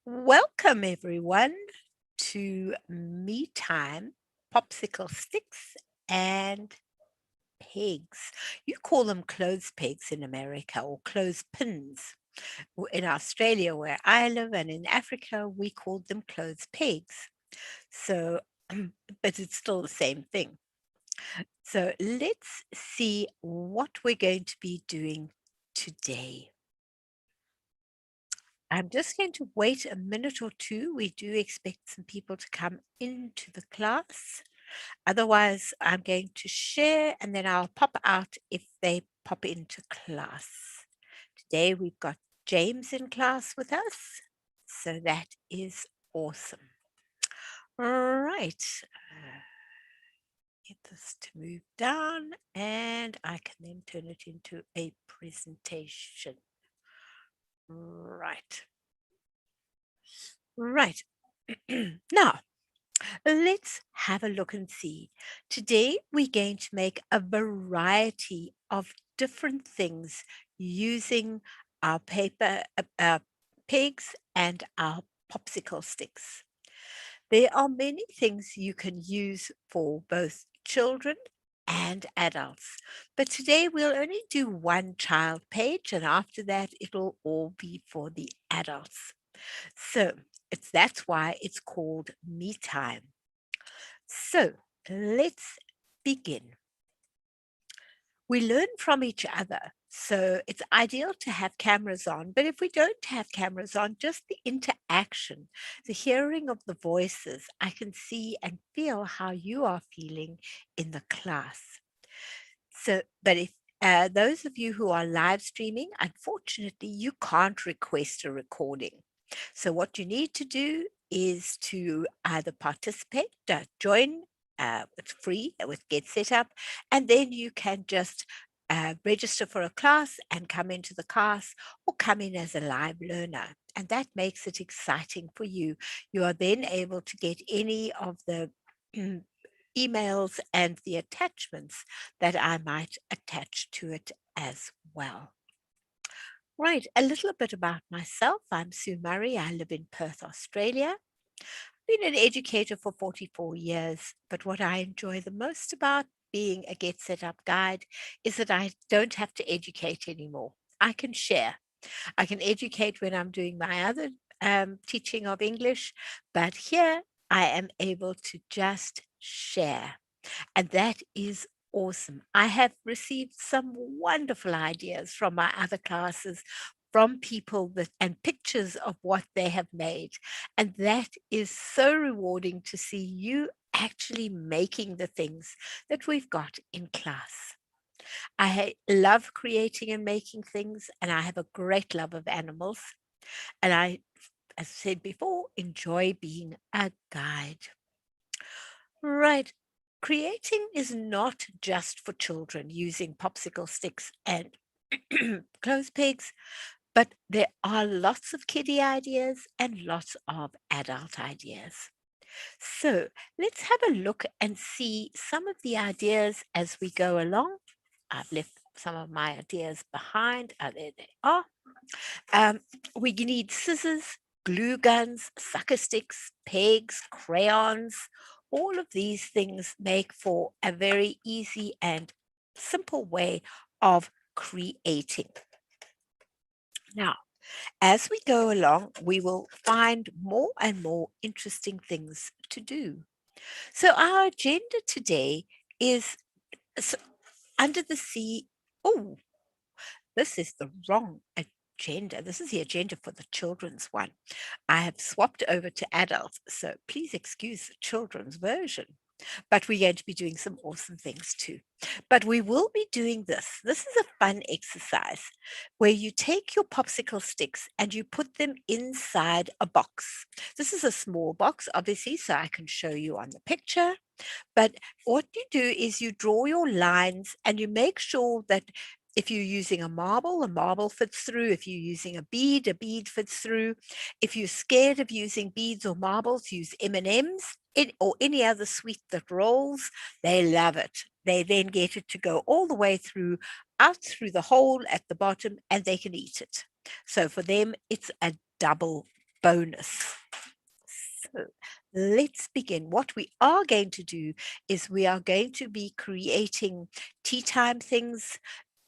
Welcome everyone to Me Time, Popsicle Sticks and Pegs. You call them clothes pegs in America or clothes pins. In Australia, where I live, and in Africa, we call them clothes pegs. So, but it's still the same thing. So let's see what we're going to be doing today. I'm just going to wait a minute or two. We do expect some people to come into the class. Otherwise, I'm going to share and then I'll pop out if they pop into class. Today we've got James in class with us. So that is awesome. All right. Get this to move down and I can then turn it into a presentation. Right. Right. Now, let's have a look and see. Today, we're going to make a variety of different things using our paper pegs and our popsicle sticks. There are many things you can use for both children and adults. But today we'll only do one child page, and after that, it'll all be for the adults. So that's why it's called Me Time. So let's begin. We learn from each other. So it's ideal to have cameras on, but if we don't have cameras on, just the interaction, the hearing of the voices, I can see and feel how you are feeling in the class. So, but if those of you who are live streaming, unfortunately, you can't request a recording. So what you need to do is to either participate, join, it's free with Get Set Up, and then you can just register for a class and come into the class or come in as a live learner. And that makes it exciting for you. You are then able to get any of the emails and the attachments that I might attach to it as well. Right, a little bit about myself. I'm Sue Murray. I live in Perth, Australia. I've been an educator for 44 years, but what I enjoy the most about being a Get Set Up guide is that I don't have to educate anymore. I can share. I can educate when I'm doing my other teaching of English, but here I am able to just share. And that is awesome. I have received some wonderful ideas from my other classes, from people that and pictures of what they have made. And that is so rewarding to see you actually making the things that we've got in class. I love creating and making things, and I have a great love of animals. And I, as I said before, enjoy being a guide. Right. Creating is not just for children using popsicle sticks and clothes pegs, but there are lots of kiddie ideas and lots of adult ideas. So let's have a look and see some of the ideas as we go along. I've left some of my ideas behind. There they are. We need scissors, glue guns, sucker sticks, pegs, crayons. All of these things make for a very easy and simple way of creating. Now, as we go along, we will find more and more interesting things to do. So our agenda today is under the sea. Oh, this is the wrong agenda. This is the agenda for the children's one. I have swapped over to adults, so please excuse the children's version. But we're going to be doing some awesome things too. But we will be doing this. This is a fun exercise where you take your popsicle sticks and you put them inside a box. This is a small box, obviously, so I can show you on the picture. But what you do is you draw your lines and you make sure that if you're using a marble fits through. If you're using a bead fits through. If you're scared of using beads or marbles, use M&Ms or any other sweet that rolls. They love it. They then get it to go all the way through, out through the hole at the bottom, and they can eat it. So for them, it's a double bonus. So let's begin. What we are going to do is we are going to be creating tea time things,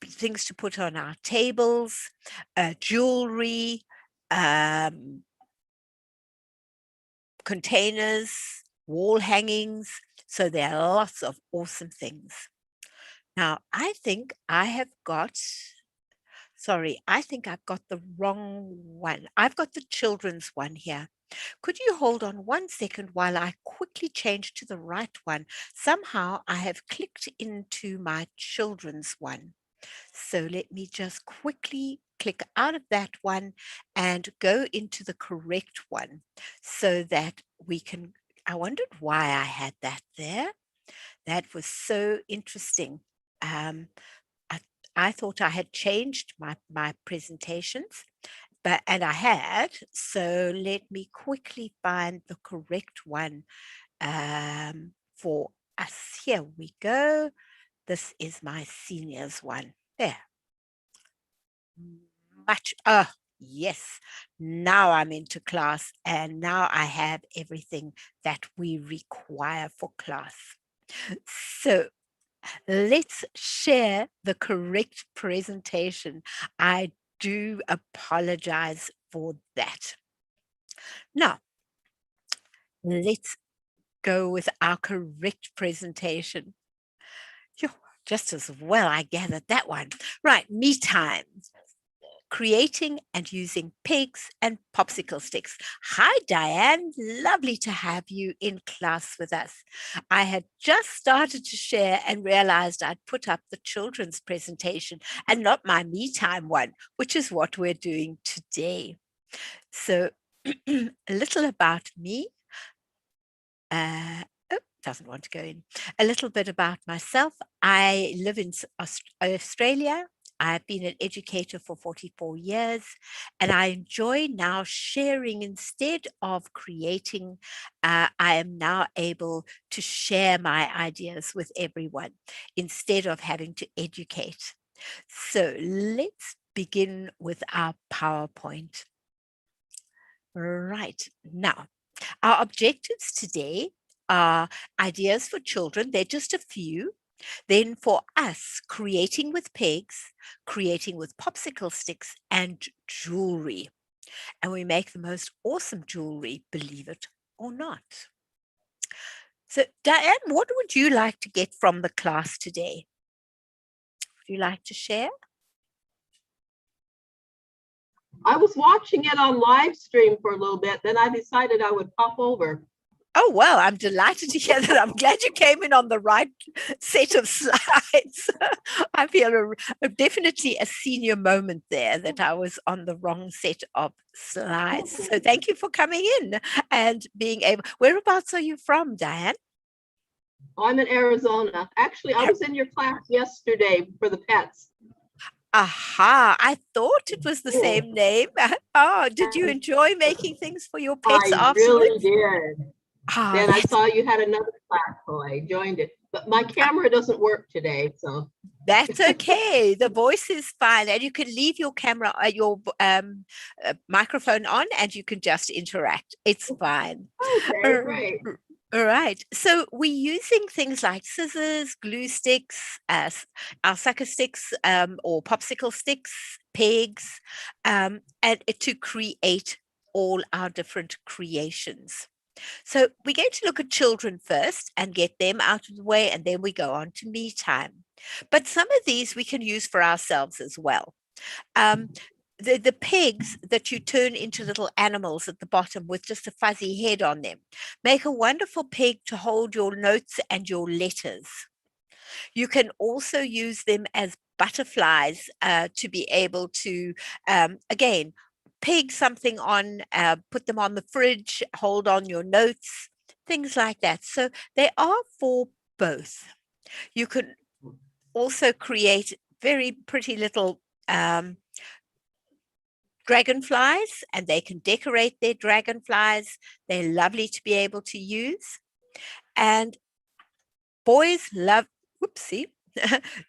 things to put on our tables, jewelry, containers, wall hangings. So there are lots of awesome things. Now, I think I've got the wrong one. I've got the children's one here. Could you hold on 1 second while I quickly change to the right one? Somehow I have clicked into my children's one. So let me just quickly click out of that one and go into the correct one so that we can. I wondered why I had that there. That was so interesting. Um, I, I thought I had changed my presentations, and I had. So let me quickly find the correct one for us. Here we go. This is my seniors one. There. Much. Oh, yes. Now I'm into class and now I have everything that we require for class. So let's share the correct presentation. I do apologize for that. Now, let's go with our correct presentation. Just as well, I gathered that one. Right, me time. Creating and using pigs and popsicle sticks. Hi, Diane. Lovely to have you in class with us. I had just started to share and realized I'd put up the children's presentation and not my me time one, which is what we're doing today. So a little about me. Doesn't want to go in. A little bit about myself. I live in Australia. I've been an educator for 44 years, and I enjoy now sharing instead of creating. I am now able to share my ideas with everyone instead of having to educate. So let's begin with our PowerPoint. Right now, our objectives today are ideas for children. They're just a few. Then for us, creating with pigs, creating with popsicle sticks and jewelry. And we make the most awesome jewelry, believe it or not. So Diane, what would you like to get from the class today? Would you like to share? I was watching it on live stream for a little bit, then I decided I would pop over. Oh, well, I'm delighted to hear that. I'm glad you came in on the right set of slides. I feel definitely a senior moment there that I was on the wrong set of slides. So thank you for coming in and being able. Whereabouts are you from, Diane? I'm in Arizona. Actually, I was in your class yesterday for the pets. Aha, I thought it was the same name. Oh, did you enjoy making things for your pets I afterwards? really did. Oh, Then I saw you had another class, so I joined it. But my camera doesn't work today, so. That's okay. The voice is fine, and you can leave your camera, your microphone on, and you can just interact. It's fine. Okay, great. All right. So we're using things like scissors, glue sticks, our sucker sticks, or popsicle sticks, pegs, and to create all our different creations. So we're going to look at children first and get them out of the way, and then we go on to me time. But some of these we can use for ourselves as well. The pigs that you turn into little animals at the bottom with just a fuzzy head on them make a wonderful pig to hold your notes and your letters. You can also use them as butterflies to be able to, again, peg something on, put them on the fridge, hold on your notes, things like that. So they are for both. You can also create very pretty little dragonflies, and they can decorate their dragonflies. They're lovely to be able to use. And boys love, whoopsie,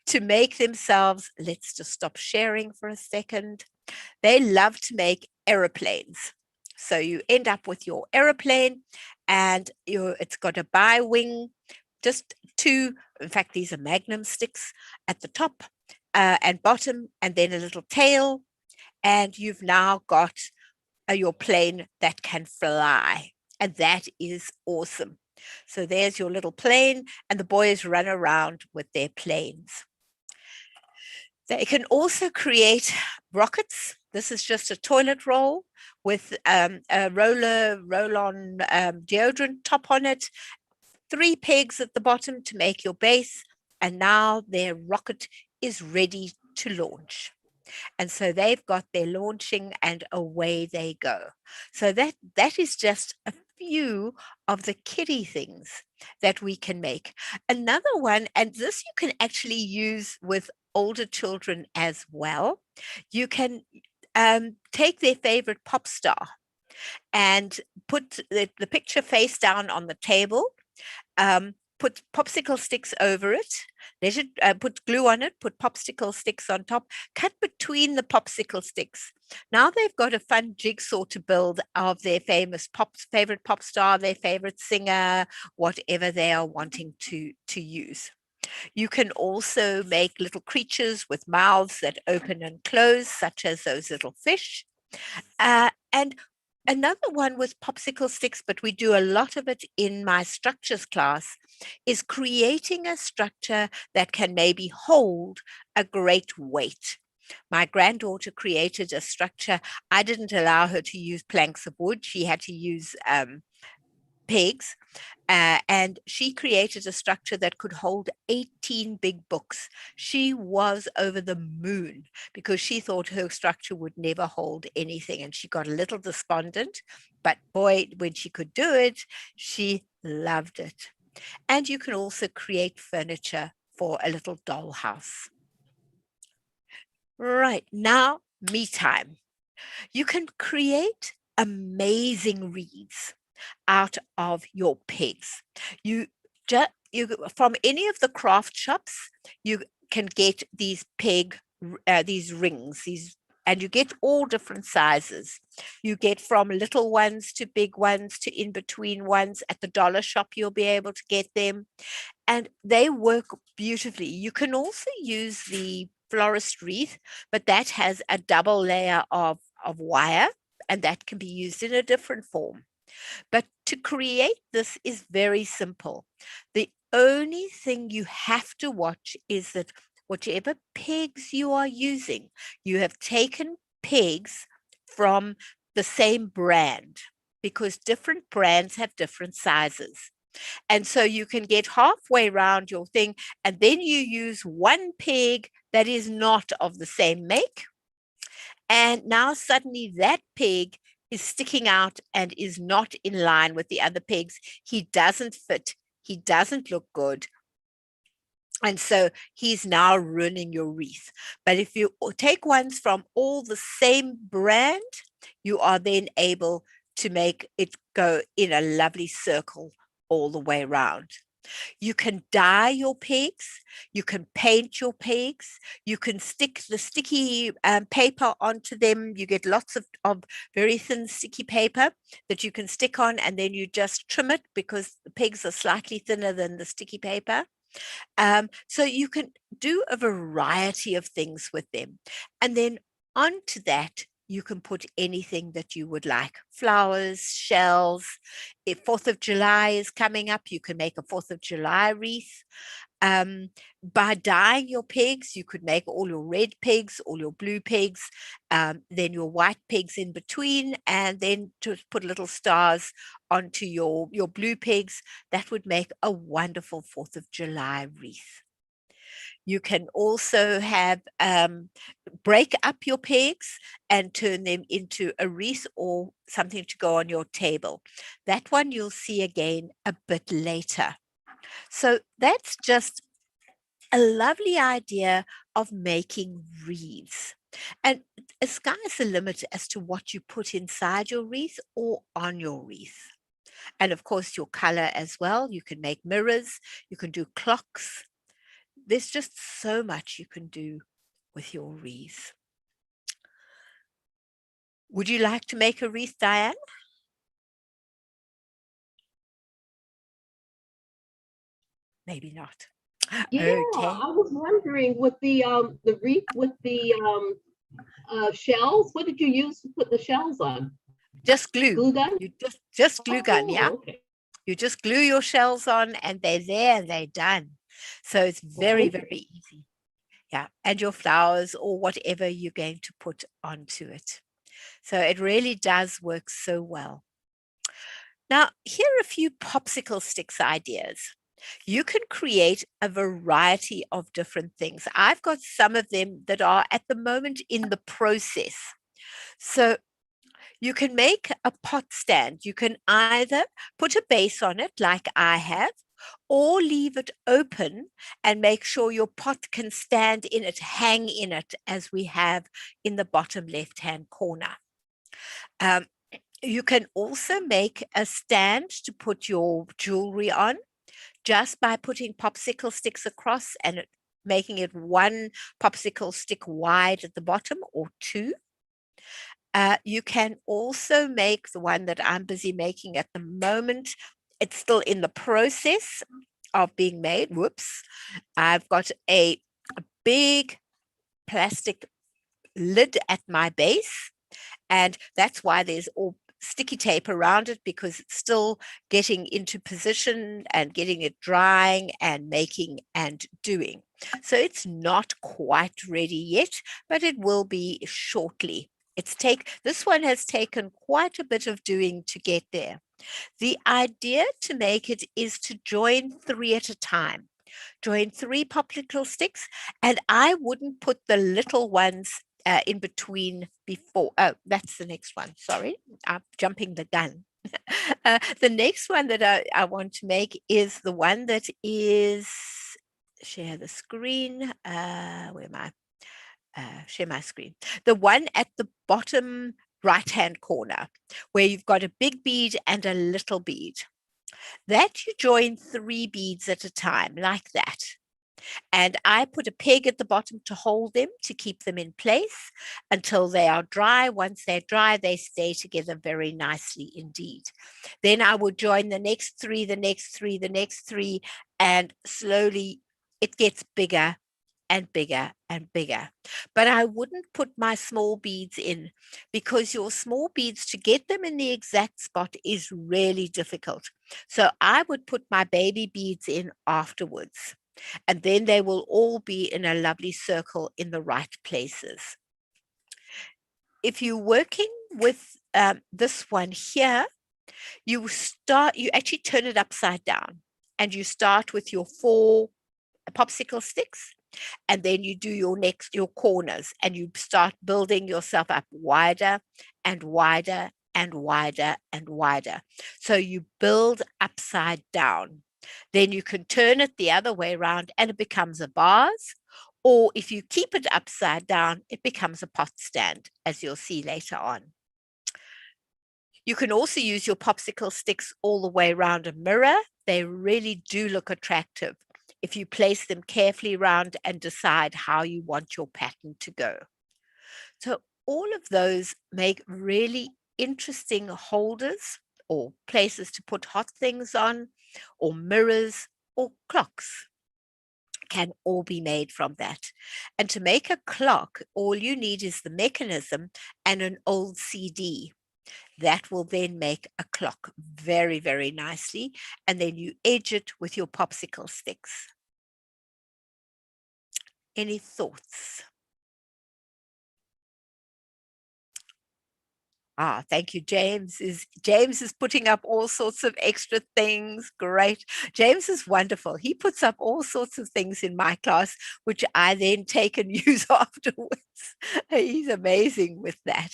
to make themselves, let's just stop sharing for a second. They love to make aeroplanes. So you end up with your aeroplane, and it's got a bi-wing, just two. In fact, these are magnum sticks at the top and bottom, and then a little tail. And you've now got your plane that can fly. And that is awesome. So there's your little plane, and the boys run around with their planes. They can also create rockets. This is just a toilet roll with a roll-on deodorant top on it, 3 pegs at the bottom to make your base, and now their rocket is ready to launch. And so they've got their launching, and away they go. So that is just a few of the kiddie things that we can make. Another one, and this you can actually use with older children as well. You can take their favorite pop star and put the picture face down on the table, put popsicle sticks over it, let it put glue on it, put popsicle sticks on top, cut between the popsicle sticks. Now they've got a fun jigsaw to build of their favorite pop star, their favorite singer, whatever they are wanting to use. You can also make little creatures with mouths that open and close, such as those little fish. And another one with popsicle sticks, but we do a lot of it in my structures class, is creating a structure that can maybe hold a great weight. My granddaughter created a structure. I didn't allow her to use planks of wood. She had to use pegs. And she created a structure that could hold 18 big books. She was over the moon because she thought her structure would never hold anything. And she got a little despondent, but boy, when she could do it, she loved it. And you can also create furniture for a little dollhouse. Right, now, me time. You can create amazing wreaths out of your pigs. You just from any of the craft shops, you can get these these rings, and you get all different sizes. You get from little ones to big ones to in between ones. At the dollar shop, you'll be able to get them, and they work beautifully. You can also use the florist wreath, but that has a double layer of wire, and that can be used in a different form. But to create this is very simple. The only thing you have to watch is that whatever pegs you are using, you have taken pegs from the same brand, because different brands have different sizes. And so you can get halfway around your thing, and then you use one peg that is not of the same make. And now suddenly that peg is sticking out and is not in line with the other pegs. He doesn't fit. He doesn't look good. And so he's now ruining your wreath. But if you take ones from all the same brand, you are then able to make it go in a lovely circle all the way around. You can dye your pegs. You can paint your pegs. You can stick the sticky paper onto them. You get lots of very thin sticky paper that you can stick on, and then you just trim it because the pegs are slightly thinner than the sticky paper. So you can do a variety of things with them. And then onto that, you can put anything that you would like. Flowers, shells. If 4th of July is coming up, you can make a 4th of July wreath. By dyeing your pigs, you could make all your red pigs, all your blue pigs, then your white pigs in between, and then to put little stars onto your blue pigs. That would make a wonderful 4th of July wreath. You can also have break up your pegs and turn them into a wreath or something to go on your table. That one you'll see again a bit later. So that's just a lovely idea of making wreaths. And the sky's the limit as to what you put inside your wreath or on your wreath. And of course, your color as well. You can make mirrors, you can do clocks. There's just so much you can do with your wreath. Would you like to make a wreath, Diane? Maybe not. Yeah, Okay. I was wondering with the wreath with the shells. What did you use to put the shells on? Just glue. Glue gun? You just glue gun, yeah? Oh, okay. You just glue your shells on and they're there and they're done. So it's very, Okay. very easy. Yeah. And your flowers or whatever you're going to put onto it. So it really does work so well. Now, here are a few popsicle sticks ideas. You can create a variety of different things. I've got some of them that are at the moment in the process. So you can make a pot stand. You can either put a base on it, like I have, or leave it open and make sure your pot can stand in it, hang in it, as we have in the bottom left-hand corner. Um, you can also make a stand to put your jewelry on just by putting popsicle sticks across and making it one popsicle stick wide at the bottom or two. You can also make the one that I'm busy making at the moment. It's still in the process of being made. Whoops. I've got a big plastic lid at my base, and that's why there's all sticky tape around it, because it's still getting into position and getting it drying and making and doing. So it's not quite ready yet, but it will be shortly. This one has taken quite a bit of doing to get there. The idea to make it is to join 3 at a time. Join 3 popsicle sticks, and I wouldn't put the little ones in between before. Oh, that's the next one. Sorry, I'm jumping the gun. The next one that I want to make is the one that is, share the screen. Where am I? Share my screen. The one at the bottom right-hand corner, where you've got a big bead and a little bead. That you join 3 beads at a time, like that. And I put a peg at the bottom to hold them, to keep them in place until they are dry. Once they're dry, they stay together very nicely indeed. Then I would join the next 3, the next 3, the next 3, and slowly it gets bigger and bigger and bigger. But I wouldn't put my small beads in, because your small beads, to get them in the exact spot is really difficult. So I would put my baby beads in afterwards, and then they will all be in a lovely circle in the right places. If you're working with this one here, you actually turn it upside down, and you start with your 4 popsicle sticks, and then you do your corners, and you start building yourself up wider and wider and wider and wider. So you build upside down. Then you can turn it the other way around and it becomes a vase. Or if you keep it upside down, it becomes a pot stand, as you'll see later on. You can also use your popsicle sticks all the way around a mirror. They really do look attractive if you place them carefully around and decide how you want your pattern to go. So all of those make really interesting holders or places to put hot things on, or mirrors or clocks can all be made from that. And to make a clock, all you need is the mechanism and an old CD. That will then make a clock very, very nicely. And then you edge it with your popsicle sticks. Any thoughts? Ah, thank you. James is putting up all sorts of extra things. Great. James is wonderful. He puts up all sorts of things in my class, which I then take and use afterwards. He's amazing with that.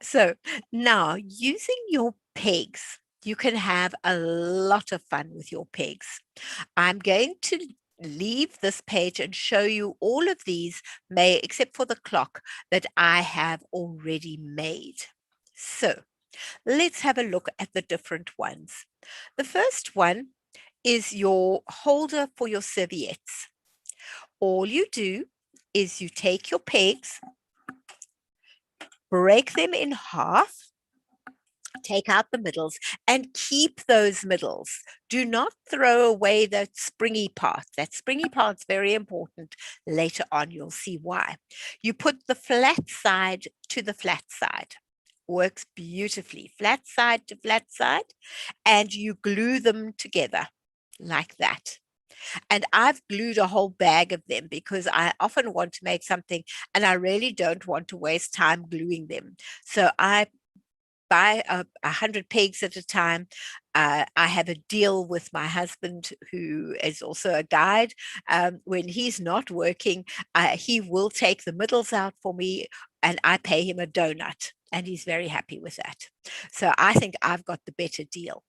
So now, using your pegs, you can have a lot of fun with your pegs. I'm going to leave this page and show you all of these, except for the clock, that I have already made. So let's have a look at the different ones. The first one is your holder for your serviettes. All you do is you take your pegs break them in half, take out the middles, and keep those middles. Do not throw away that springy part. That springy part's very important. Later on, you'll see why. You put the flat side to the flat side. Works beautifully. Flat side to flat side, and you glue them together like that. And I've glued a whole bag of them because I often want to make something and I really don't want to waste time gluing them. So I buy 100 pegs at a time. I have a deal with my husband, who is also a guide. When he's not working, he will take the middles out for me, and I pay him a donut, and he's very happy with that. So I think I've got the better deal.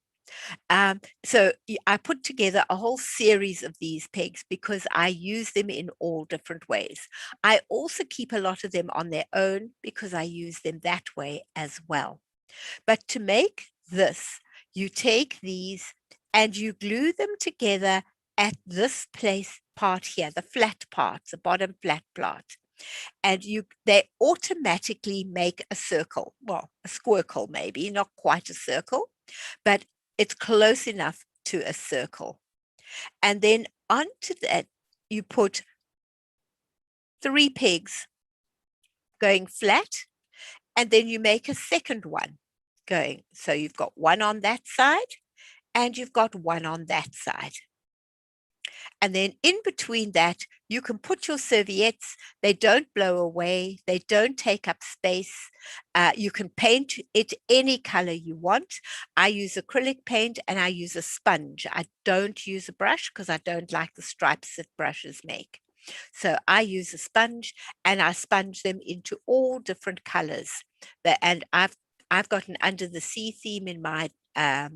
So I put together a whole series of these pegs because I use them in all different ways. I also keep a lot of them on their own because I use them that way as well. But to make this, you take these and you glue them together at this place part here, the flat part, the bottom flat part. And they automatically make a circle. Well, a squircle maybe, not quite a circle, but it's close enough to a circle. And then onto that, you put 3 pegs going flat, and then you make a second one going. So you've got one on that side and you've got one on that side. And then in between that, you can put your serviettes. They don't blow away. They don't take up space. You can paint it any color you want. I use acrylic paint and I use a sponge. I don't use a brush because I don't like the stripes that brushes make. So I use a sponge and I sponge them into all different colors. And I've got an under the sea theme in my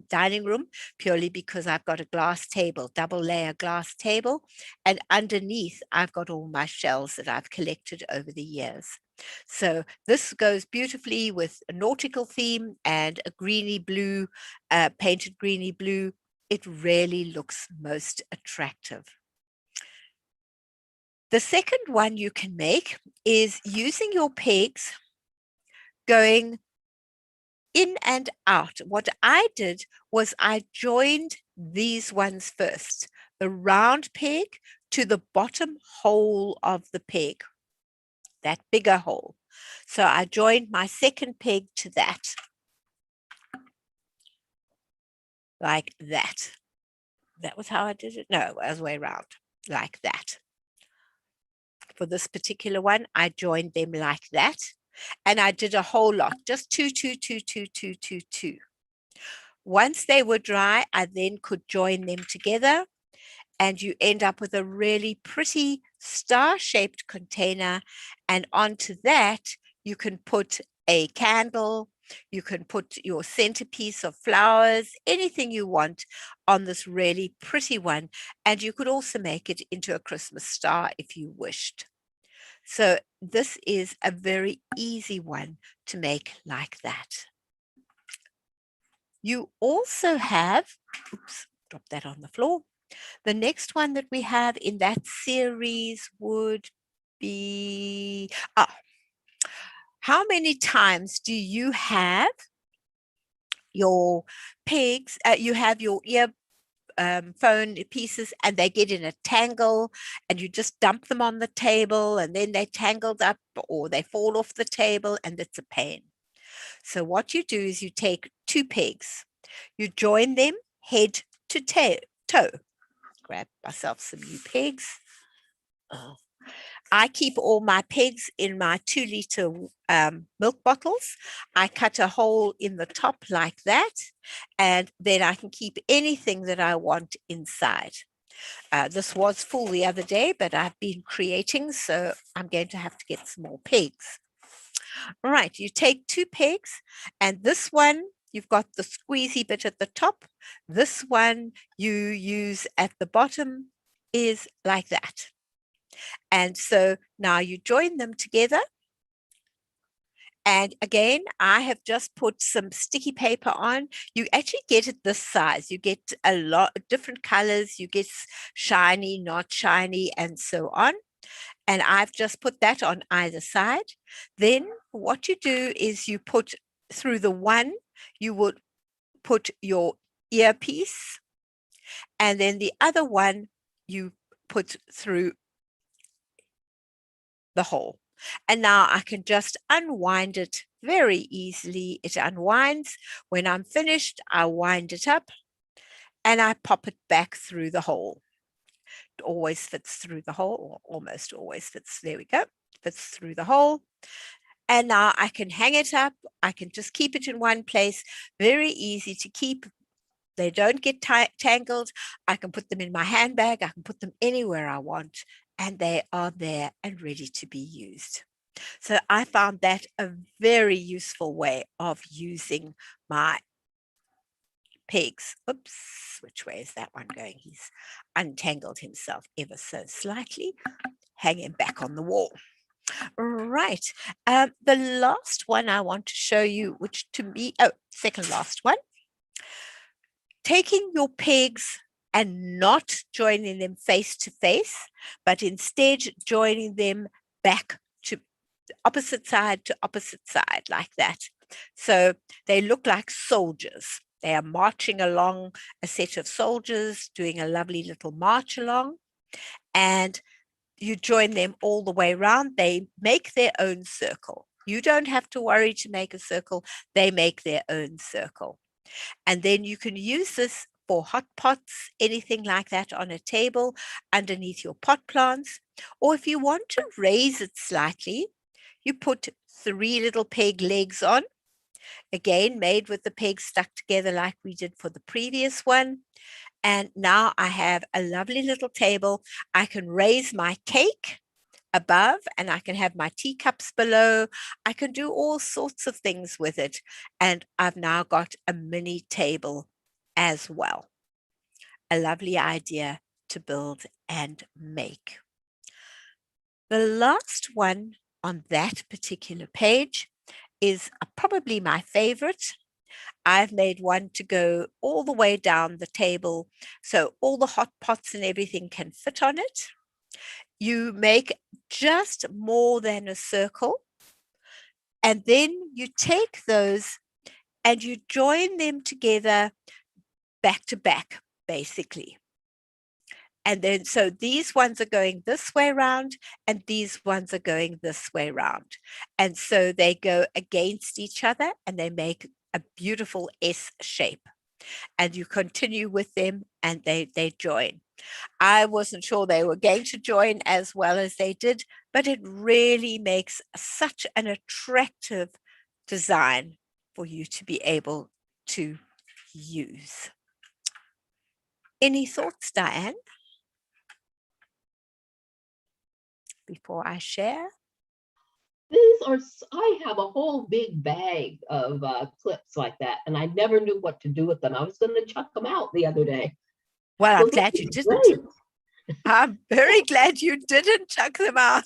dining room purely because I've got a glass table, double layer glass table, and underneath I've got all my shells that I've collected over the years. So this goes beautifully with a nautical theme and a greeny blue, painted greeny blue. It really looks most attractive. The second one you can make is using your pegs going in and out. What I did was I joined these ones first, the round peg to the bottom hole of the peg, that bigger hole. So I joined my second peg to that, like that. That was how I did it? No, other way around, like that. For this particular one, I joined them like that. And I did a whole lot, just two, two, two, two, two, two, two. Once they were dry, I then could join them together and you end up with a really pretty star-shaped container. And onto that, you can put a candle, you can put your centerpiece of flowers, anything you want on this really pretty one. And you could also make it into a Christmas star if you wished. So this is a very easy one to make like that. You also have, oops, drop that on the floor. The next one that we have in that series would be, how many times do you have your pigs, you have your phone pieces and they get in a tangle and you just dump them on the table and then they're tangled up or they fall off the table and it's a pain. So what you do is you take 2 pigs, you join them head to toe. Grab myself some new pigs. Oh. I keep all my pigs in my 2-liter milk bottles. I cut a hole in the top like that, and then I can keep anything that I want inside. This was full the other day, but I've been creating, so I'm going to have to get some more pigs. All right, you take 2 pigs, and this one, you've got the squeezy bit at the top. This one you use at the bottom is like that. And so now you join them together. And again, I have just put some sticky paper on. You actually get it this size. You get a lot of different colors. You get shiny, not shiny, and so on. And I've just put that on either side. Then what you do is you put through the one, you would put your earpiece, and then the other one you put through the hole. And now I can just unwind it very easily. It unwinds. When I'm finished, I wind it up and I pop it back through the hole. It always fits through the hole, or almost always fits. There we go. Fits through the hole. And now I can hang it up. I can just keep it in one place. Very easy to keep. They don't get tangled. I can put them in my handbag. I can put them anywhere I want. And they are there and ready to be used. So I found that a very useful way of using my pigs. Oops, which way is that one going? He's untangled himself ever so slightly. Hang him back on the wall. Right. The last one I want to show you, which to me, second last one, taking your pegs and not joining them face to face, but instead joining them back to opposite side, like that. So they look like soldiers. They are marching along, a set of soldiers doing a lovely little march along. And you join them all the way around. They make their own circle. You don't have to worry to make a circle. They make their own circle. And then you can use this for hot pots, anything like that on a table underneath your pot plants. Or if you want to raise it slightly, you put 3 little peg legs on, again made with the pegs stuck together like we did for the previous one. And now I have a lovely little table. I can raise my cake above and I can have my teacups below. I can do all sorts of things with it. And I've now got a mini table as well. A lovely idea to build and make. The last one on that particular page is probably my favorite. I've made one to go all the way down the table so all the hot pots and everything can fit on it. You make just more than a circle, and then you take those and you join them together back to back, basically. And then, so these ones are going this way around and these ones are going this way around. And so they go against each other and they make a beautiful S shape. And you continue with them and they join. I wasn't sure they were going to join as well as they did, but it really makes such an attractive design for you to be able to use. Any thoughts, Diane, before I share? These are, I have a whole big bag of clips like that, and I never knew what to do with them. I was going to chuck them out the other day. Well, So I'm this glad you is didn't. great. I'm very glad you didn't chuck them out.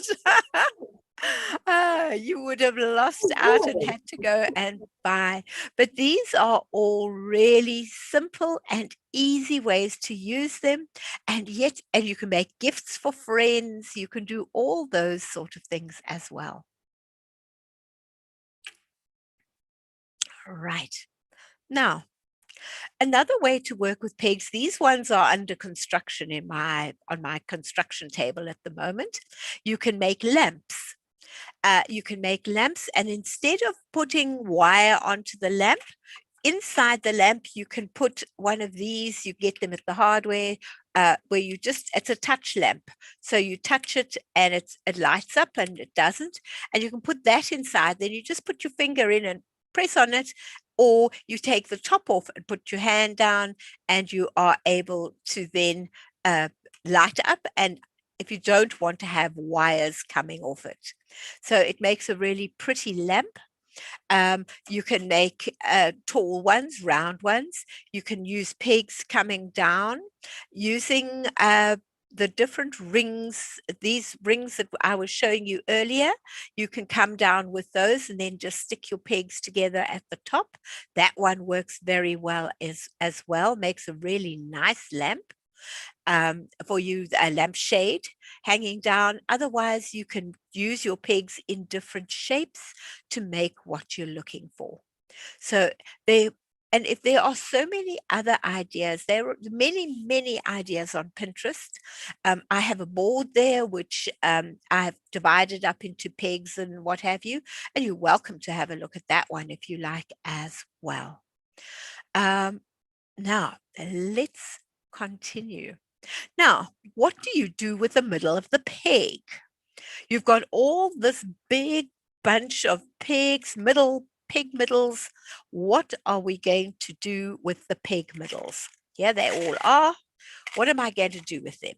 You would have lost out and Good. had to go and buy. But these are all really simple and easy ways to use them. And yet, and you can make gifts for friends. You can do all those sort of things as well. Right. Now, another way to work with pegs, these ones are under construction on my construction table at the moment. You can make lamps. You can make lamps, and instead of putting wire onto the lamp, inside the lamp you can put one of these. You get them at the hardware, where you just, it's a touch lamp, so you touch it and it lights up and it doesn't, and you can put that inside. Then you just put your finger in and press on it, or you take the top off and put your hand down and you are able to then light up, and if you don't want to have wires coming off it. So it makes a really pretty lamp. You can make tall ones, round ones. You can use pegs coming down using the different rings, these rings that I was showing you earlier. You can come down with those and then just stick your pegs together at the top. That one works very well as well, makes a really nice lamp. for you, a lampshade hanging down. Otherwise, you can use your pegs in different shapes to make what you're looking for. So they, and if there are so many other ideas, there are many, many ideas on Pinterest. I have a board there, which I've divided up into pegs and what have you. And you're welcome to have a look at that one if you like as well. Now, let's continue. Now, what do you do with the middle of the peg? You've got all this big bunch of pegs, peg middles. What are we going to do with the peg middles? Here they all are. What am I going to do with them?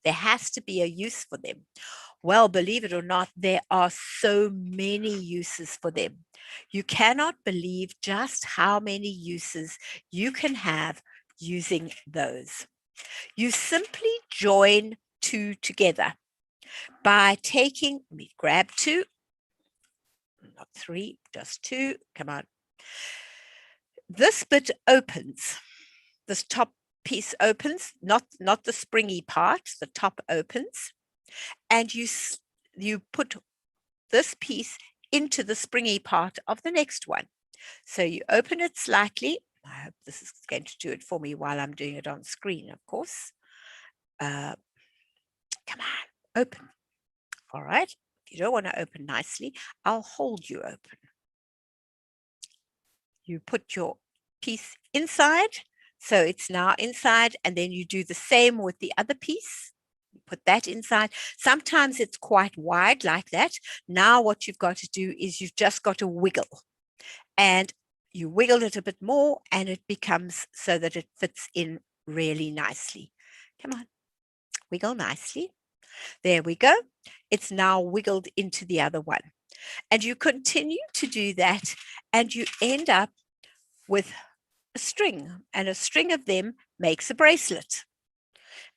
There has to be a use for them. Well, believe it or not, there are so many uses for them. You cannot believe just how many uses you can have using those. You simply join two together by taking, let me grab two, not three, just two. Come on. This bit opens, this top piece opens, not the springy part, the top opens, and you put this piece into the springy part of the next one. So you open it slightly. I hope this is going to do it for me while I'm doing it on screen, of course. Come on, open. All right. If you don't want to open nicely, I'll hold you open. You put your piece inside, so it's now inside, and then you do the same with the other piece. You put that inside. Sometimes it's quite wide like that. Now what you've got to do is you've just got to wiggle, and you wiggle it a bit more, and it becomes so that it fits in really nicely. Come on, wiggle nicely. There we go. It's now wiggled into the other one. And you continue to do that, and you end up with a string, and a string of them makes a bracelet.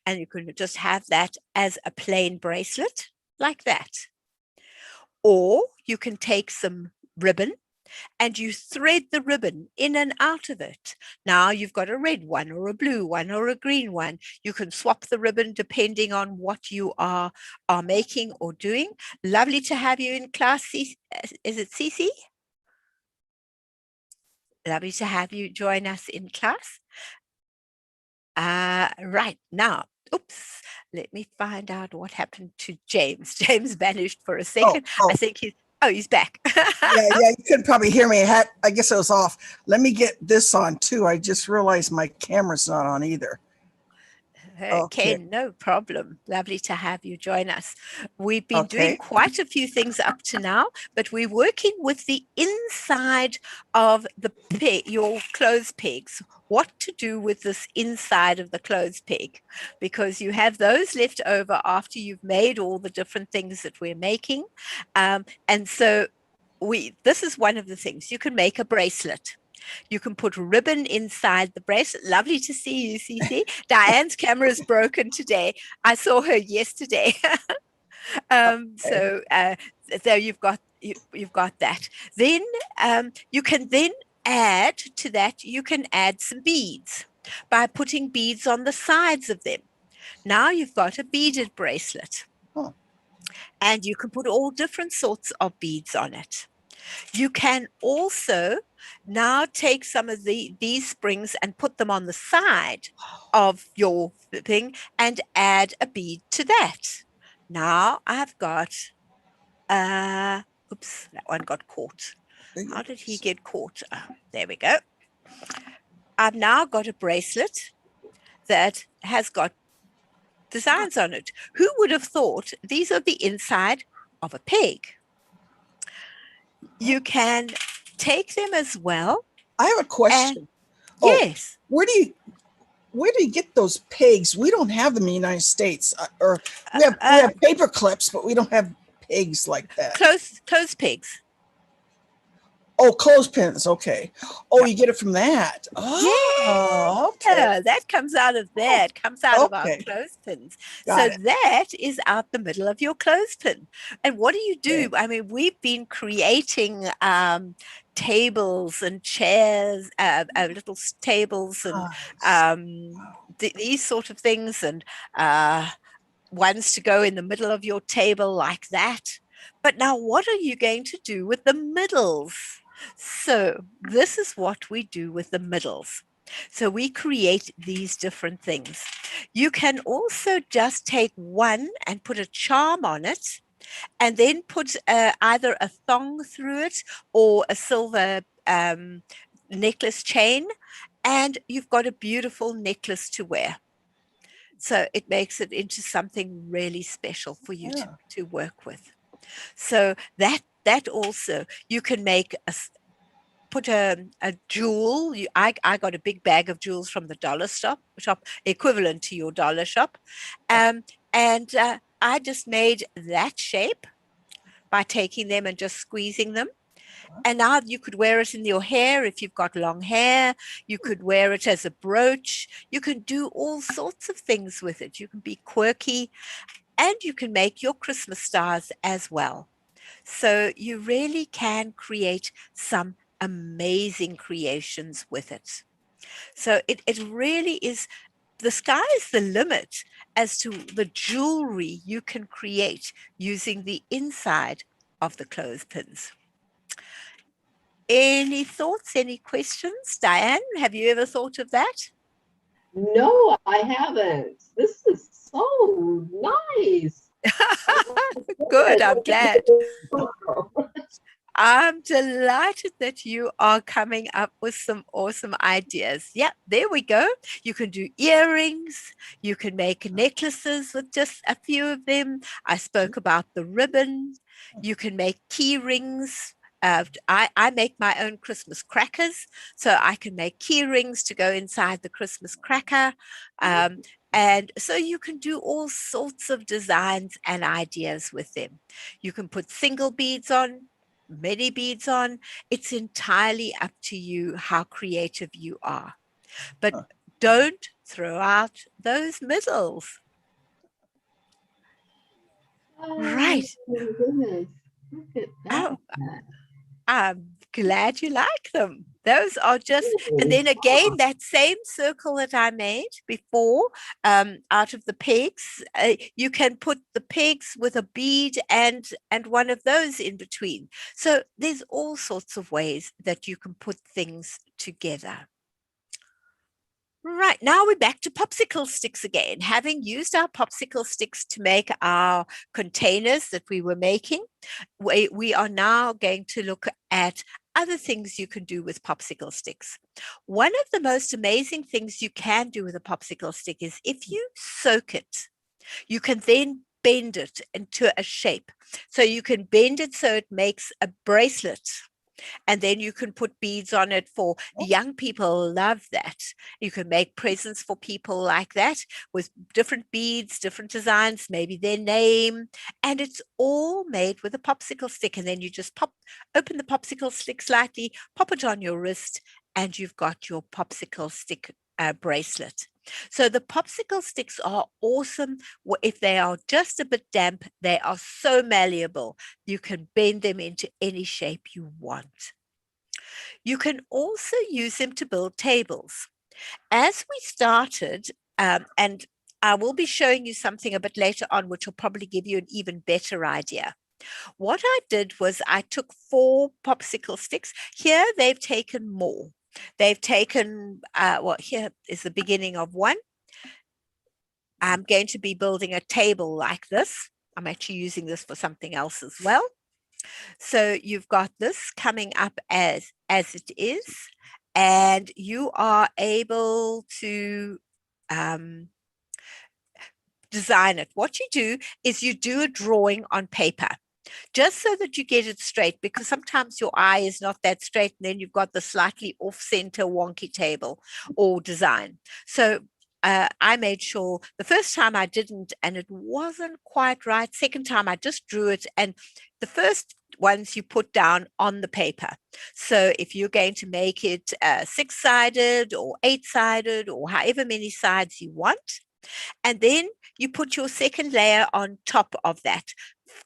And you can just have that as a plain bracelet like that. Or you can take some ribbon and you thread the ribbon in and out of it. Now you've got a red one or a blue one or a green one. You can swap the ribbon depending on what you are making or doing. Lovely to have you in class. Is it Cece? Lovely to have you join us in class. Right now, oops, let me find out what happened to James. James vanished for a Oh, second. I oh, think he's back. yeah. You could probably hear me. I guess it was off. Let me get this on too. I just realized my camera's not on either. Okay, Okay. no problem. Lovely to have you join us. We've been doing Okay. quite a few things up to now, but we're working with the inside of your clothes pegs. What to do with this inside of the clothes peg, because you have those left over after you've made all the different things that we're making. And so this is one of the things. You can make a bracelet. You can put ribbon inside the bracelet. Lovely to see you, Cece. Diane's camera is broken today. I saw her yesterday. Okay. So you've got that. Then you can then add to that. You can add some beads by putting beads on the sides of them. Now you've got a beaded bracelet, Huh. and you can put all different sorts of beads on it. You can also now take some of these springs and put them on the side of your thing and add a bead to that. Now I've got, oops, that one got caught. How did he get caught? Oh, there we go. I've now got a bracelet that has got designs on it. Who would have thought these are the inside of a pig? You can take them as well. I have a And question. Oh, yes, where do you get those pigs? We don't have them in the United States, or we have paper clips, but we don't have pigs like that. clothes pigs. Oh, clothespins. Okay. Oh, Yeah. you get it from that. Oh, okay. Yeah, that comes out of Oh, there. It comes out of our okay. clothespins. So Got it. that is out the middle of your clothespin. And what do you do? Okay. I mean, we've been creating tables and chairs, little tables and Nice. um, these sort of things, and ones to go in the middle of your table like that. But now, what are you going to do with the middles? So, this is what we do with the middles. So, we create these different things. You can also just take one and put a charm on it, and then put either a thong through it or a silver necklace chain, and you've got a beautiful necklace to wear. So it makes it into something really special for you Yeah. to work with. So that also you can make put a jewel. I got a big bag of jewels from the shop equivalent to your dollar shop, and I just made that shape by taking them and just squeezing them. And now you could wear it in your hair if you've got long hair. You could wear it as a brooch. You can do all sorts of things with it. You can be quirky, and you can make your Christmas stars as well. So you really can create some amazing creations with it. So it really is, the sky is the limit as to the jewelry you can create using the inside of the clothespins. Any thoughts, any questions? Diane, have you ever thought of that? No, I haven't. This is so nice. Good, I'm glad. I'm delighted that you are coming up with some awesome ideas. Yeah, there we go. You can do earrings. You can make necklaces with just a few of them. I spoke about the ribbon. You can make key rings. I make my own Christmas crackers, so I can make key rings to go inside the Christmas cracker. Um, and so you can do all sorts of designs and ideas with them. You can put single beads on, many beads on. It's entirely up to you how creative you are. But Huh. don't throw out those middles. Oh Right. my goodness. Look at that. Oh, I'm glad you like them. Those are just, and Oh, then again, that same circle that I made before, out of the pegs, you can put the pegs with a bead and one of those in between. So there's all sorts of ways that you can put things together. Right, now we're back to popsicle sticks again. Having used our popsicle sticks to make our containers that we were making, we are now going to look at other things you can do with popsicle sticks. One of the most amazing things you can do with a popsicle stick is if you soak it, you can then bend it into a shape. So you can bend it so it makes a bracelet, and then you can put beads on it. For young people love that. You can make presents for people like that with different beads, different designs, maybe their name, and it's all made with a popsicle stick. And then you just open the popsicle stick slightly, pop it on your wrist, and you've got your popsicle stick bracelet. So the popsicle sticks are awesome. If they are just a bit damp, they are so malleable. You can bend them into any shape you want. You can also use them to build tables. As we started, and I will be showing you something a bit later on, which will probably give you an even better idea. What I did was I took 4 popsicle sticks. Here they've taken more. They've taken, well, here is the beginning of one. I'm going to be building a table like this. I'm actually using this for something else as well. So you've got this coming up as it is, and you are able to design it. What you do is you do a drawing on paper, just so that you get it straight, because sometimes your eye is not that straight, and then you've got the slightly off-center wonky table or design. So I made sure the first time I didn't, and it wasn't quite right. Second time I just drew it, and the first ones you put down on the paper. So if you're going to make it 6-sided or 8-sided or however many sides you want, and then you put your second layer on top of that,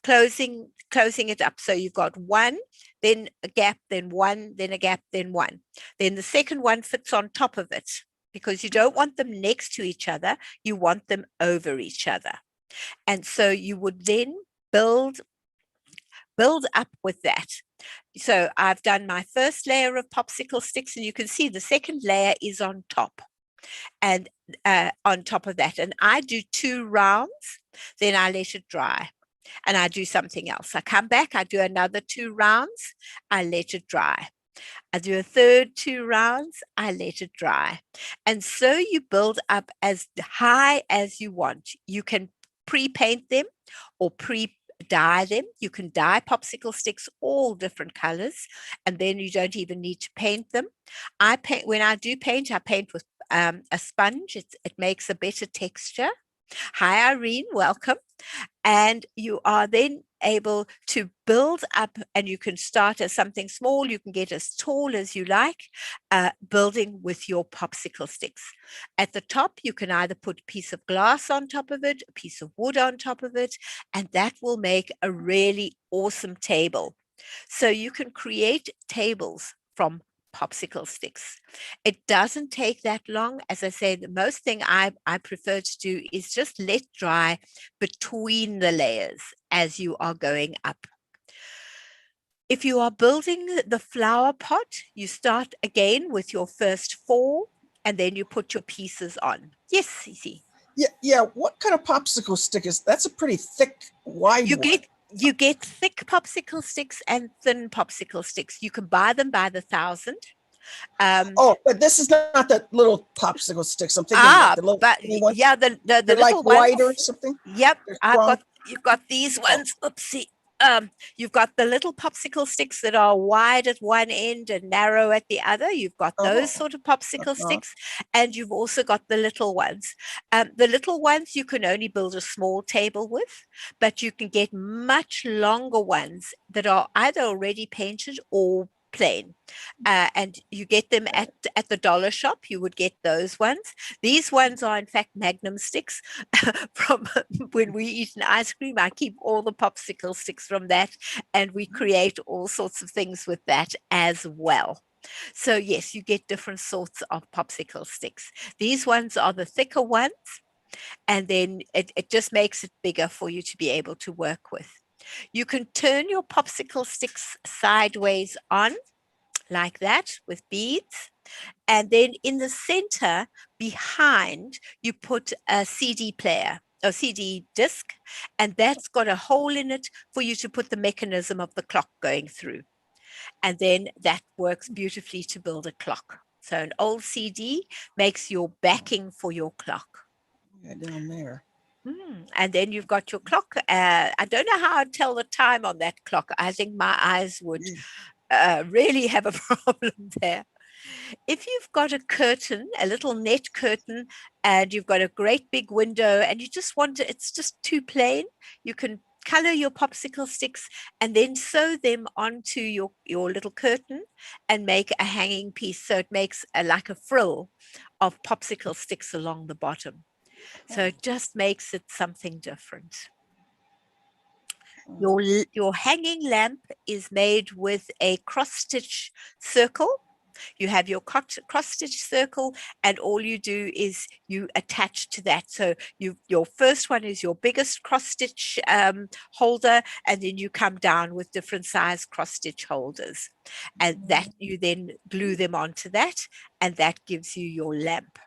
closing it up. So you've got one, then a gap, then one, then a gap, then one. Then the second one fits on top of it. because you don't want them next to each other. You want them over each other. And so you would then build up with that. So I've done my first layer of popsicle sticks, and you can see the second layer is on top. And on top of that, and I do 2 rounds, then I let it dry, and I do something else. I come back, I do another 2 rounds, I let it dry. I do a third 2 rounds, I let it dry. And so you build up as high as you want. You can pre-paint them or pre-dye them. You can dye popsicle sticks all different colors, and then you don't even need to paint them. When I do paint, I paint with a sponge. It makes a better texture. Hi, Irene, welcome. And you are then able to build up, and you can start as something small. You can get as tall as you like, building with your popsicle sticks. At the top, you can either put a piece of glass on top of it, a piece of wood on top of it, and that will make a really awesome table. So you can create tables from popsicle sticks. It doesn't take that long. As I say, the most thing I prefer to do is just let dry between the layers as you are going up. If you are building the flower pot, you start again with your first 4, and then you put your pieces on. Yes, Cece. Yeah. What kind of popsicle stick is that's a pretty thick, wide one. You get thick popsicle sticks and thin popsicle sticks. You can buy them by the 1,000. Oh, but this is not the little popsicle sticks. I'm thinking like the little but ones. yeah, the They're little like wider or ones. something. Yep, Strong. you've got these ones. Oopsie. You've got the little popsicle sticks that are wide at one end and narrow at the other. You've got those sort of popsicle sticks, and you've also got the little ones. The little ones you can only build a small table with, but you can get much longer ones that are either already painted or plain. And you get them at the dollar shop. You would get those ones. These ones are in fact Magnum sticks from when we eat an ice cream. I keep all the popsicle sticks from that, and we create all sorts of things with that as well. So yes, you get different sorts of popsicle sticks. These ones are the thicker ones, and then it just makes it bigger for you to be able to work with. You can turn your popsicle sticks sideways on like that with beads. And then in the center behind, you put a CD player or CD disc, and that's got a hole in it for you to put the mechanism of the clock going through. And then that works beautifully to build a clock. So an old CD makes your backing for your clock. Yeah, down there. And then you've got your clock. I don't know how I'd tell the time on that clock. I think my eyes would really have a problem there. If you've got a curtain, a little net curtain, and you've got a great big window, and you just want it's just too plain, you can color your popsicle sticks and then sew them onto your little curtain and make a hanging piece. So it makes like a frill of popsicle sticks along the bottom. So it just makes it something different. Your hanging lamp is made with a cross-stitch circle. You have your cross-stitch circle, and all you do is you attach to that. So your first one is your biggest cross-stitch holder, and then you come down with different size cross-stitch holders. And that you then glue them onto that, and that gives you your lamp.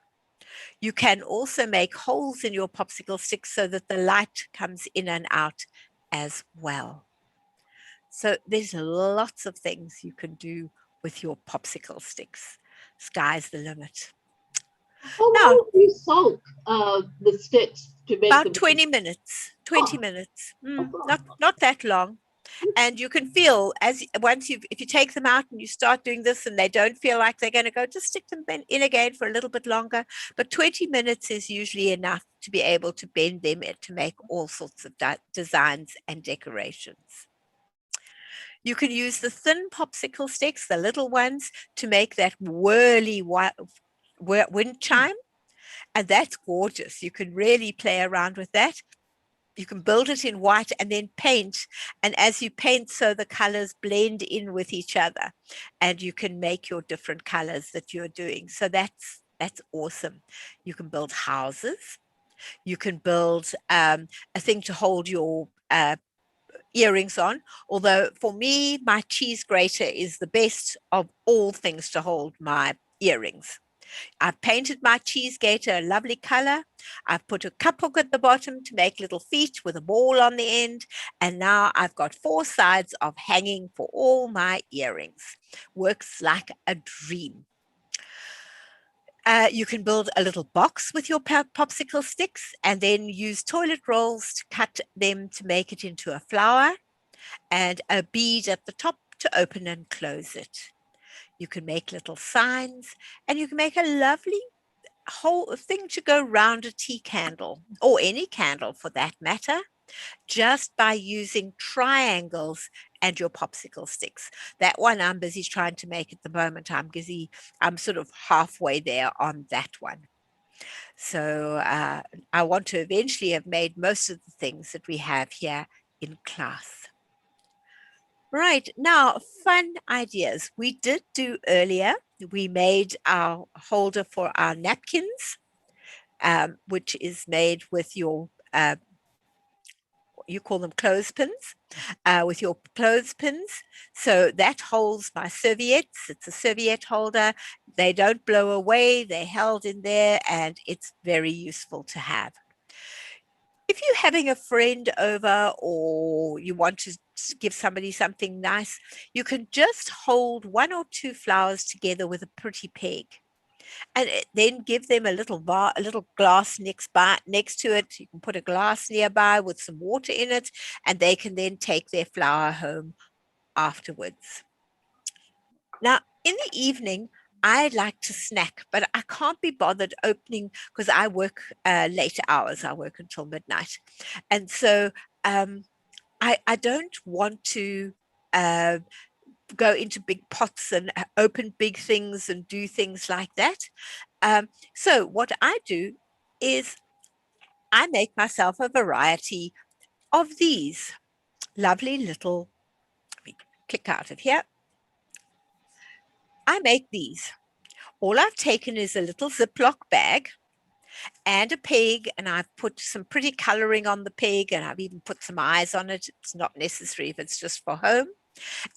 You can also make holes in your popsicle sticks so that the light comes in and out as well. So there's lots of things you can do with your popsicle sticks. Sky's the limit. How Now, long do you soak the sticks to make about them? 20 minutes, 20 minutes, Oh, not that long. And you can feel if you take them out and you start doing this and they don't feel like they're going to go, just stick them in again for a little bit longer. But 20 minutes is usually enough to be able to bend them to make all sorts of designs and decorations. You can use the thin popsicle sticks, the little ones, to make that whirly wind chime. And that's gorgeous. You can really play around with that. You can build it in white and then paint. And as you paint, so the colors blend in with each other. And you can make your different colors that you're doing. So that's That's awesome. You can build houses. You can build a thing to hold your earrings on. Although for me, my cheese grater is the best of all things to hold my earrings. I've painted my cheese grater a lovely color. I've put a cup hook at the bottom to make little feet with a ball on the end. And now I've got 4 sides of hanging for all my earrings. Works like a dream. You can build a little box with your popsicle sticks and then use toilet rolls to cut them to make it into a flower and a bead at the top to open and close it. You can make little signs and you can make a lovely whole thing to go round a tea candle or any candle for that matter, just by using triangles and your popsicle sticks. That one I'm busy trying to make at the moment. I'm sort of halfway there on that one. So I want to eventually have made most of the things that we have here in class. Right, now fun ideas. We did do earlier, we made our holder for our napkins, which is made with your you call them clothespins, with your clothespins. So that holds my serviettes. It's a serviette holder. They don't blow away. They're held in there and it's very useful to have. If you're having a friend over or you want to give somebody something nice, you can just hold 1 or 2 flowers together with a pretty peg and then give them a little glass next to it. You can put a glass nearby with some water in it, and they can then take their flower home afterwards. Now, in the evening, I like to snack, but I can't be bothered opening because I work later hours. I work until midnight, and so I don't want to. Go into big pots and open big things and do things like that. So what I do is I make myself a variety of these lovely little, let me click out of here. I make these. All I've taken is a little Ziploc bag and a peg, and I've put some pretty coloring on the peg, and I've even put some eyes on it. It's not necessary if it's just for home.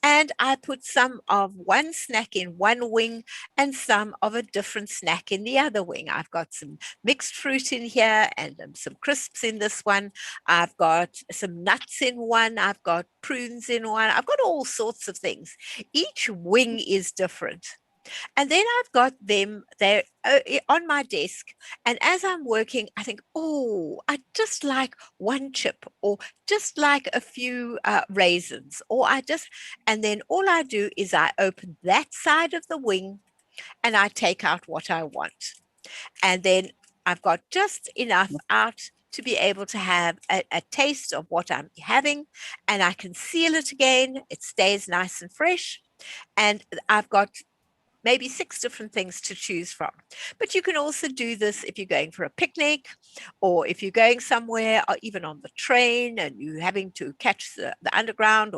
And I put some of one snack in one wing and some of a different snack in the other wing. I've got some mixed fruit in here and some crisps in this one. I've got some nuts in one. I've got prunes in one. I've got all sorts of things. Each wing is different. And then I've got them there on my desk. And as I'm working, I think, oh, I just like one chip or just like a few raisins. And then all I do is I open that side of the wing and I take out what I want. And then I've got just enough out to be able to have a taste of what I'm having. And I can seal it again. It stays nice and fresh. And I've got maybe 6 different things to choose from. But you can also do this if you're going for a picnic or if you're going somewhere or even on the train and you're having to catch the underground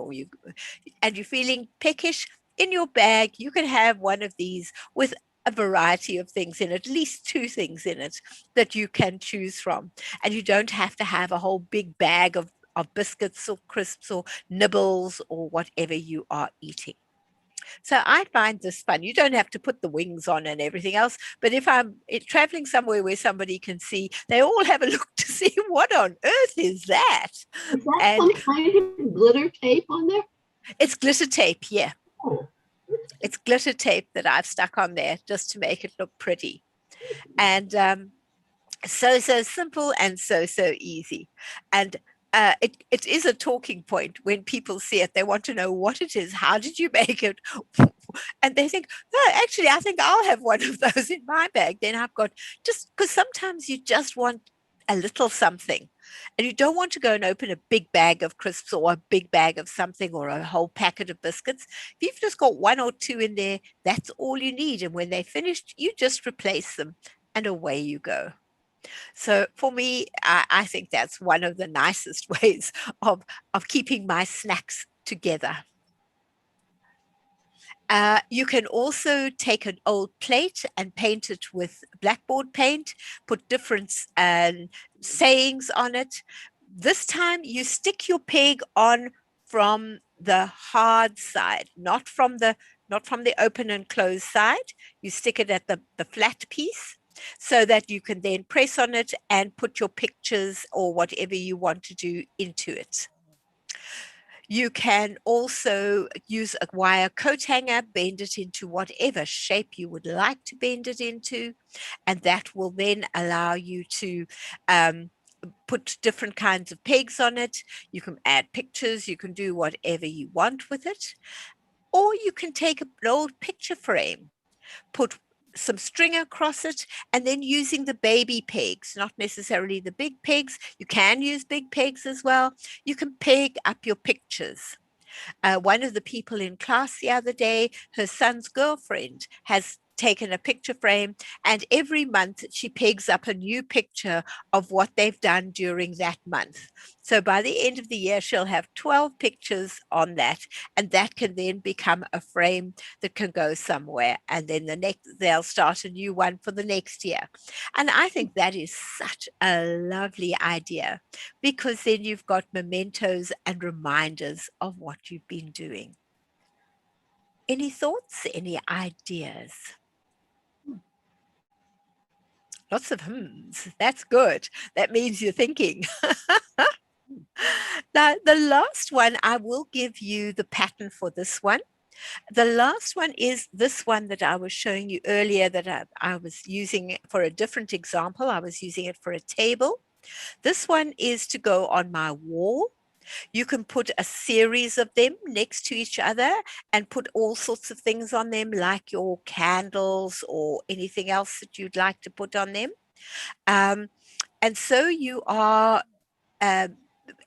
and you're feeling peckish. In your bag, you can have one of these with a variety of things in it, at least 2 things in it that you can choose from. And you don't have to have a whole big bag of biscuits or crisps or nibbles or whatever you are eating. So I find this fun. You don't have to put the wings on and everything else. But if I'm traveling somewhere where somebody can see, they all have a look to see what on earth is that? Is that And some kind of glitter tape on there? it's glitter tape, yeah. Oh, It's glitter tape that I've stuck on there just to make it look pretty. And so simple and so easy. And it is a talking point when people see it. They want to know what it is. How did you make it? And they think, oh, actually, I think I'll have one of those in my bag. Then I've got just because sometimes you just want a little something and you don't want to go and open a big bag of crisps or a big bag of something or a whole packet of biscuits. If you've just got 1 or 2 in there, that's all you need. And when they're finished, you just replace them and away you go. So for me, I think that's one of the nicest ways of keeping my snacks together. You can also take an old plate and paint it with blackboard paint, put different sayings on it. This time you stick your peg on from the hard side, not from the open and closed side. You stick it at the flat piece so that you can then press on it and put your pictures or whatever you want to do into it. You can also use a wire coat hanger, bend it into whatever shape you would like to bend it into, and that will then allow you to put different kinds of pegs on it. You can add pictures, you can do whatever you want with it, or you can take an old picture frame, put some string across it, and then using the baby pegs, not necessarily the big pegs. You can use big pegs as well. You can peg up your pictures. One of the people in class the other day, her son's girlfriend has taken a picture frame, and every month she pegs up a new picture of what they've done during that month. So by the end of the year, she'll have 12 pictures on that, and that can then become a frame that can go somewhere. And then they'll start a new one for the next year. And I think that is such a lovely idea, because then you've got mementos and reminders of what you've been doing. Any thoughts? Any ideas? Lots of hmms. That's good. That means you're thinking. Now, the last one, I will give you the pattern for this one. The last one is this one that I was showing you earlier that I was using for a different example. I was using it for a table. This one is to go on my wall. You can put a series of them next to each other and put all sorts of things on them, like your candles or anything else that you'd like to put on them. And so you are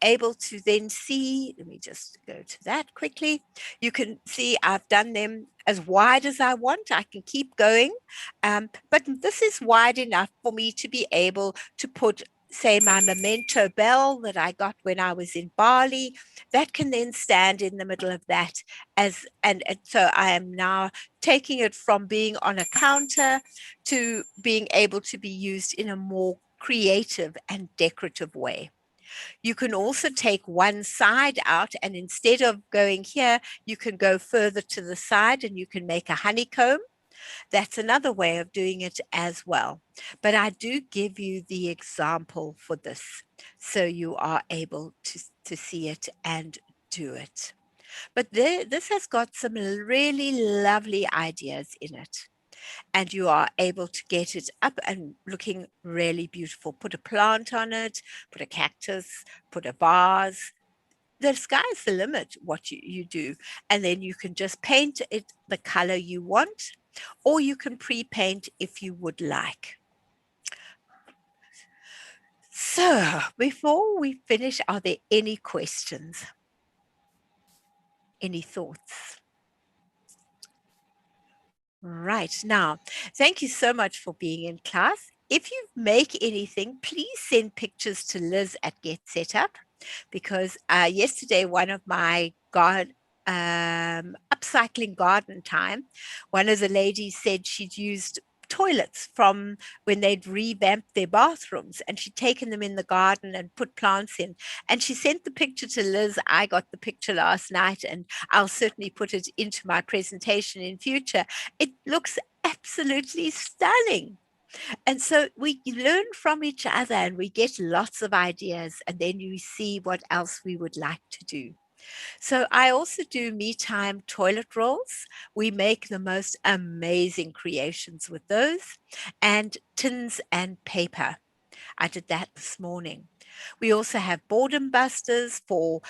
able to then see, let me just go to that quickly. You can see I've done them as wide as I want. I can keep going, but this is wide enough for me to be able to put, say, my memento bell that I got when I was in Bali. That can then stand in the middle of that, and so I am now taking it from being on a counter to being able to be used in a more creative and decorative way. You can also take one side out, and instead of going here, you can go further to the side and you can make a honeycomb. That's another way of doing it as well. But I do give you the example for this, so you are able to see it and do it. But this has got some really lovely ideas in it, and you are able to get it up and looking really beautiful. Put a plant on it, put a cactus, put a vase. The sky's the limit what you do. And then you can just paint it the color you want, or you can pre-paint if you would like. So before we finish, are there any questions? Any thoughts? Right. Now, thank you so much for being in class. If you make anything, please send pictures to Liz at Get Set Up, because yesterday, one of my upcycling garden time, one of the ladies said she'd used toilets from when they'd revamped their bathrooms, and she'd taken them in the garden and put plants in. And she sent the picture to Liz. I got the picture last night, and I'll certainly put it into my presentation in future. It looks absolutely stunning. And so we learn from each other and we get lots of ideas, and then you see what else we would like to do. So I also do me time toilet rolls. We make the most amazing creations with those, and tins and paper. I did that this morning. We also have boredom busters for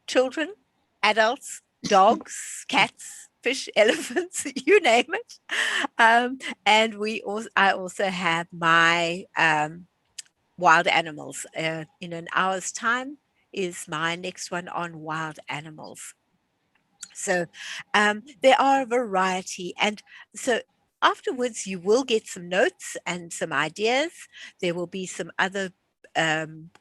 children, adults, dogs, cats, fish, elephants, you name it. And I also have my wild animals. In an hour's time is my next one on wild animals. So there are a variety. And so afterwards, you will get some notes and some ideas. There will be some other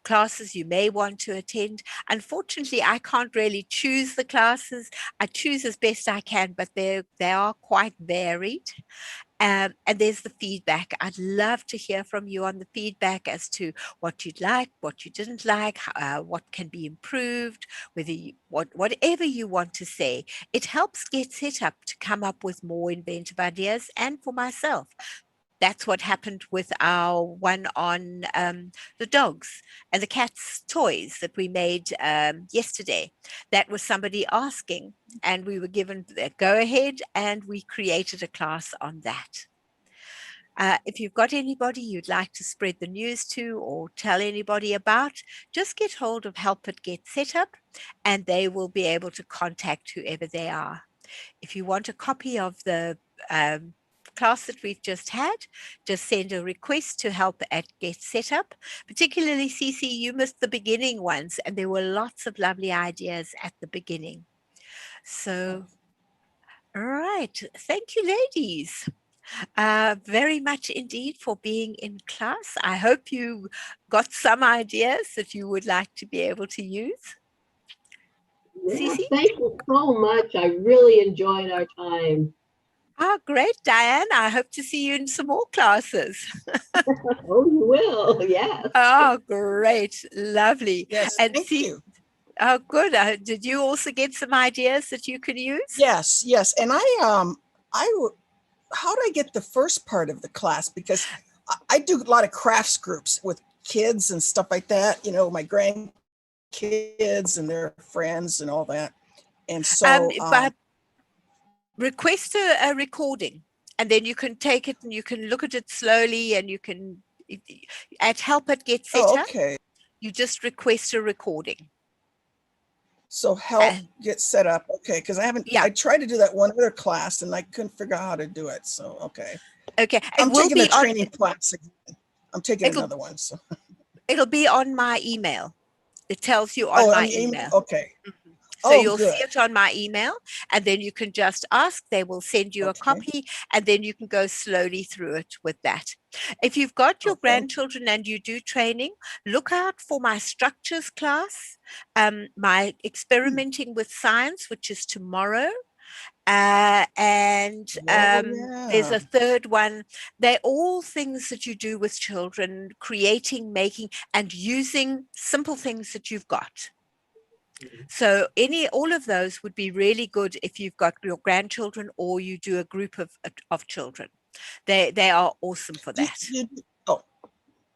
classes you may want to attend. Unfortunately, I can't really choose the classes. I choose as best I can, but they are quite varied. And there's the feedback. I'd love to hear from you on the feedback as to what you'd like, what you didn't like, what can be improved, whatever you want to say. It helps Get Set Up to come up with more inventive ideas, and for myself. That's what happened with our one on the dogs and the cats' toys that we made yesterday. That was somebody asking, and we were given the go ahead, and we created a class on that. If you've got anybody you'd like to spread the news to or tell anybody about, just get hold of Help It Get Set Up, and they will be able to contact whoever they are. If you want a copy of the class that we've just had, just send a request to Help at Get Set Up. Particularly, Cece, you missed the beginning ones, and there were lots of lovely ideas at the beginning. So, all right. Thank you, ladies. Very much indeed for being in class. I hope you got some ideas that you would like to be able to use. Yes, Cece? thank you so much. I really enjoyed our time. Ah, great, Diane. I hope to see you in some more classes. Oh, you will. Yes. Oh, great. Lovely. Yes, And thank see, you. oh, good. Did you also get some ideas that you can use? Yes, yes. And how do I get the first part of the class? Because I do a lot of crafts groups with kids and stuff like that, my grandkids and their friends and all that. And so, But request a recording, and then you can take it and you can look at it slowly, and you can, at Help It Get Set oh, Up, okay. you just request a recording. So help And get set up. Okay. Because yeah, I tried to do that one other class and I couldn't figure out how to do it. So, okay. okay. It I'm will taking a be on, training class again. I'm taking it'll another one. So, it'll be on my email. It tells you on oh, on my the email. email. Okay. Mhm. So Oh, you'll see good. it on my email, and then you can just ask. They will send you a Okay. copy, and then you can go slowly through it with that. If you've got your Oh, thank you. grandchildren and you do training, look out for my structures class, my Hmm. experimenting with science, which is tomorrow. And Oh, there's yeah. a third one. They're all things that you do with children, creating, making, and using simple things that you've got. So all of those would be really good if you've got your grandchildren or you do a group of children. They are awesome for Do, that. do, oh,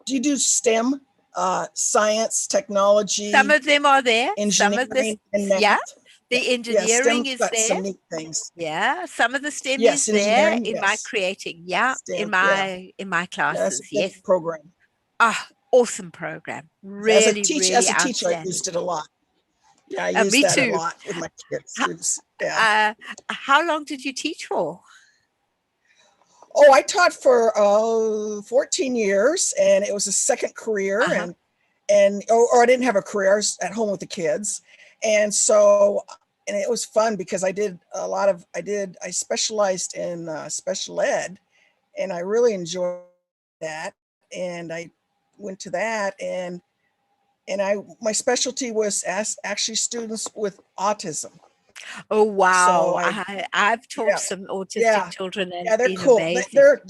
do you do STEM, science, Some technology, of them are there. Some of this, engineering, and yeah, math? Yeah, the yeah, engineering STEM's is got there. some neat things. Yeah, some of the STEM Yes, is there engineering, in my yes. creating. Yeah, STEM, yeah. in my Yeah, that's a classes. good Yes. program. Ah, awesome program. As a Really, teacher, really as a teacher, I outstanding. used it a lot. Yeah, I used Me that a too. lot with my kids, H- students. Yeah. how long did you teach for? Oh, I taught for 14 years, and it was a second career, Uh-huh. or I didn't have a career. I was at home with the kids, and so and it was fun because I specialized in special ed, and I really enjoyed that, and I went to that, and my specialty was actually students with autism. Oh, So wow. I've taught yeah, some autistic yeah, children, and yeah, it's they're been cool. amazing.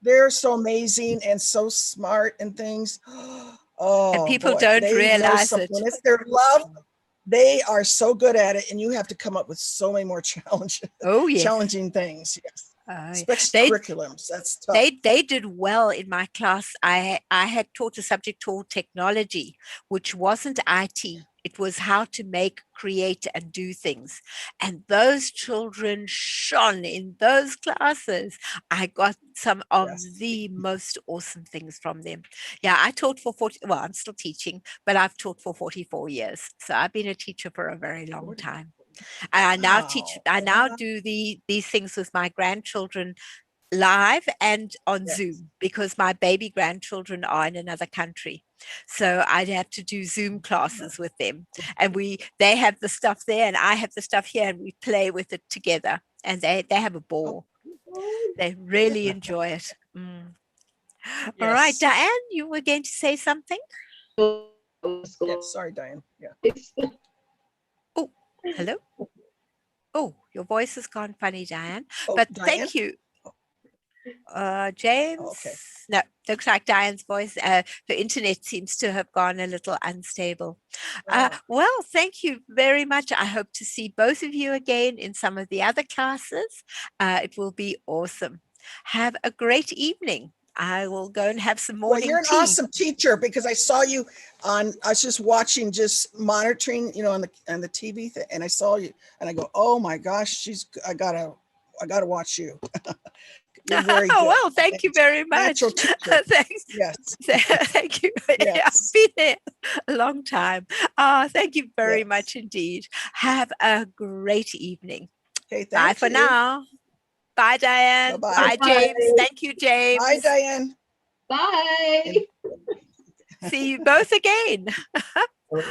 They're so amazing and so smart and things. And Oh people boy, don't they know realize something. it. It's their love. They are so good at it, and you have to come up with so many more Oh, yes. challenging things. Yes, Oh, especially they curriculums. That's tough. they did well in my class. I had taught a subject called technology, which wasn't IT. It was how to make, create, and do things. And those children shone in those classes. I got some of Yes. the most awesome things from them. Yeah, I taught for 40, well, I'm still teaching, but I've taught for 44 years. So I've been a teacher for a very long time. And Wow. I now Wow. do these things with my grandchildren live and on Yes. Zoom, because my baby grandchildren are in another country. So I'd have to do Zoom classes with them. And they have the stuff there and I have the stuff here, and we play with it together. And they have a Oh, ball. They really enjoy it. Mm. All right, yes. Diane, you were going to say something? Yeah, sorry, Diane. Yeah. Oh, hello. Oh, your voice has gone funny, Diane. Oh, But Diane. thank you, Oh, James. okay. No, looks like Diane's voice. The internet seems to have gone a little unstable. Oh, Well, thank you very much. I hope to see both of you again in some of the other classes. It will be awesome. Have a great evening. I will go and have some well, morning you're an tea. awesome teacher because I saw you on. I was just watching, just monitoring, on the TV thing, and I saw you, and I go, "Oh my gosh, I gotta watch you. You're very good, Well, thank you very much. natural teacher. Thanks. Yes, Thank you. I've yes. been there a long time. Thank you very Yes. much indeed. Have a great evening. Okay, Bye thank for you. now. Bye, Bye Diane. bye. Bye, James. Bye. Thank you, Bye, James. Diane. Bye. And See you both again. Okay.